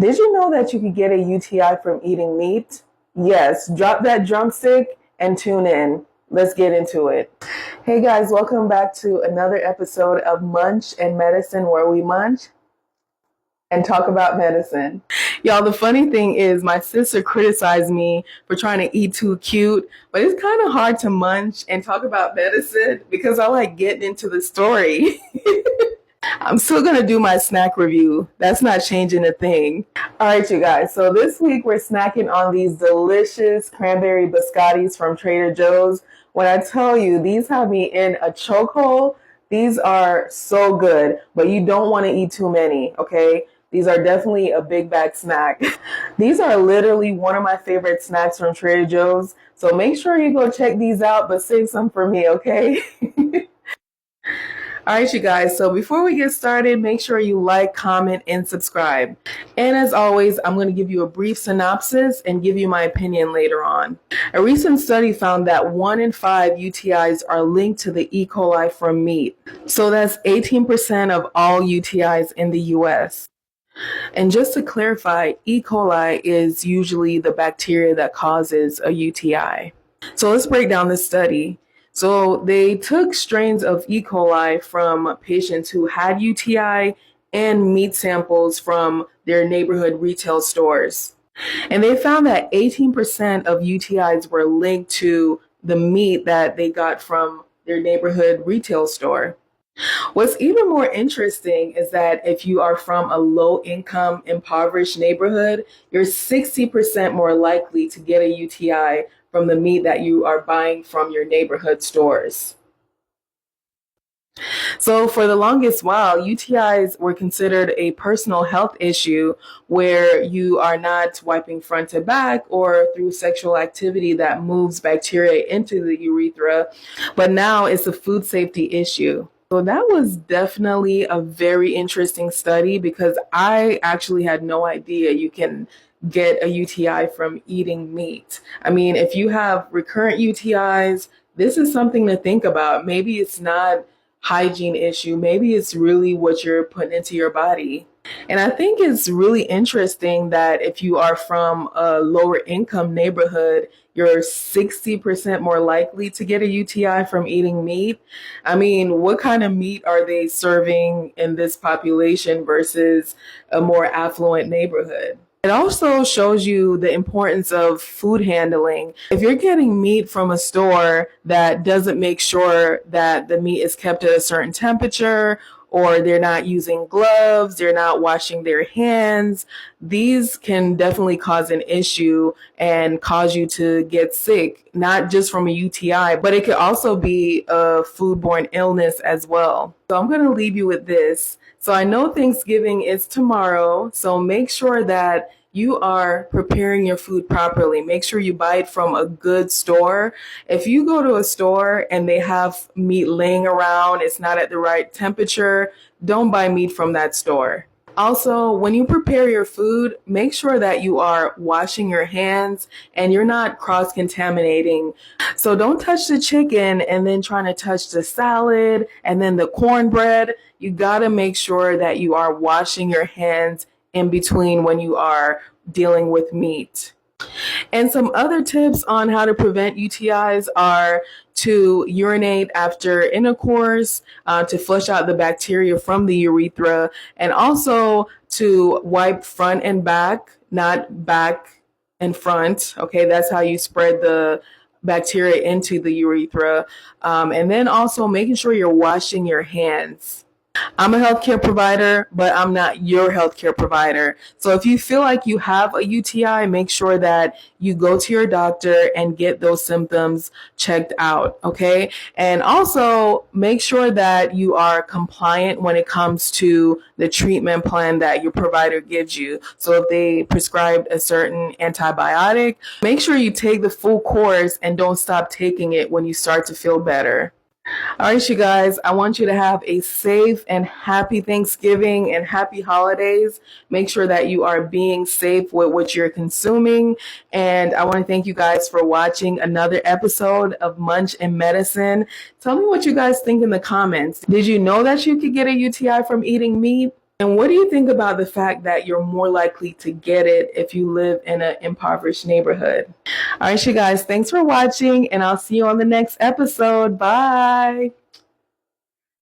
Did you know that you could get a UTI from eating meat? Yes, drop that drumstick and tune in. Let's get into it. Hey guys, welcome back to another episode of Munch and Medicine, where we munch and talk about medicine. Y'all, the funny thing is my sister criticized me for trying to eat too cute, but it's kind of hard to munch and talk about medicine because I like getting into the story. I'm still going to do my snack review. That's not changing a thing. All right, you guys. So this week we're snacking on these delicious cranberry biscottis from Trader Joe's. When I tell you, these have me in a chokehold. These are so good, but you don't want to eat too many, okay? These are definitely a big bag snack. These are literally one of my favorite snacks from Trader Joe's. So make sure you go check these out, but save some for me, okay? All right, you guys, so before we get started, make sure you like, comment, and subscribe. And as always, I'm going to give you a brief synopsis and give you my opinion later on. A recent study found that 1 in 5 UTIs are linked to the E. coli from meat. So that's 18% of all UTIs in the US. And just to clarify, E. coli is usually the bacteria that causes a UTI. So let's break down this study. So they took strains of E. coli from patients who had UTI and meat samples from their neighborhood retail stores. And they found that 18% of UTIs were linked to the meat that they got from their neighborhood retail store. What's even more interesting is that if you are from a low-income, impoverished neighborhood, you're 60% more likely to get a UTI from the meat that you are buying from your neighborhood stores. So for the longest while, UTIs were considered a personal health issue where you are not wiping front to back or through sexual activity that moves bacteria into the urethra, but now it's a food safety issue. So that was definitely a very interesting study because I actually had no idea you can get a UTI from eating meat. I mean, if you have recurrent UTIs, this is something to think about. Maybe it's not hygiene issue. Maybe it's really what you're putting into your body. And I think it's really interesting that if you are from a lower income neighborhood, you're 60% more likely to get a UTI from eating meat. I mean, what kind of meat are they serving in this population versus a more affluent neighborhood? It also shows you the importance of food handling. If you're getting meat from a store that doesn't make sure that the meat is kept at a certain temperature, or they're not using gloves, they're not washing their hands, these can definitely cause an issue and cause you to get sick, not just from a UTI, but it could also be a foodborne illness as well. So I'm going to leave you with this. So I know Thanksgiving is tomorrow, so make sure that you are preparing your food properly. Make sure you buy it from a good store. If you go to a store and they have meat laying around, it's not at the right temperature, don't buy meat from that store. Also, when you prepare your food, make sure that you are washing your hands and you're not cross-contaminating. So don't touch the chicken and then trying to touch the salad and then the cornbread. You gotta make sure that you are washing your hands in between when you are dealing with meat. And some other tips on how to prevent UTIs are to urinate after intercourse, to flush out the bacteria from the urethra, and also to wipe front and back, not back and front. Okay, that's how you spread the bacteria into the urethra. And then also making sure you're washing your hands. I'm a healthcare provider, but I'm not your healthcare provider. So if you feel like you have a UTI, make sure that you go to your doctor and get those symptoms checked out, okay? And also make sure that you are compliant when it comes to the treatment plan that your provider gives you. So if they prescribed a certain antibiotic, make sure you take the full course and don't stop taking it when you start to feel better. All right, you guys, I want you to have a safe and happy Thanksgiving and happy holidays. Make sure that you are being safe with what you're consuming. And I want to thank you guys for watching another episode of Munch&Medicine. Tell me what you guys think in the comments. Did you know that you could get a UTI from eating meat? And what do you think about the fact that you're more likely to get it if you live in an impoverished neighborhood? All right, you guys, thanks for watching, and I'll see you on the next episode. Bye.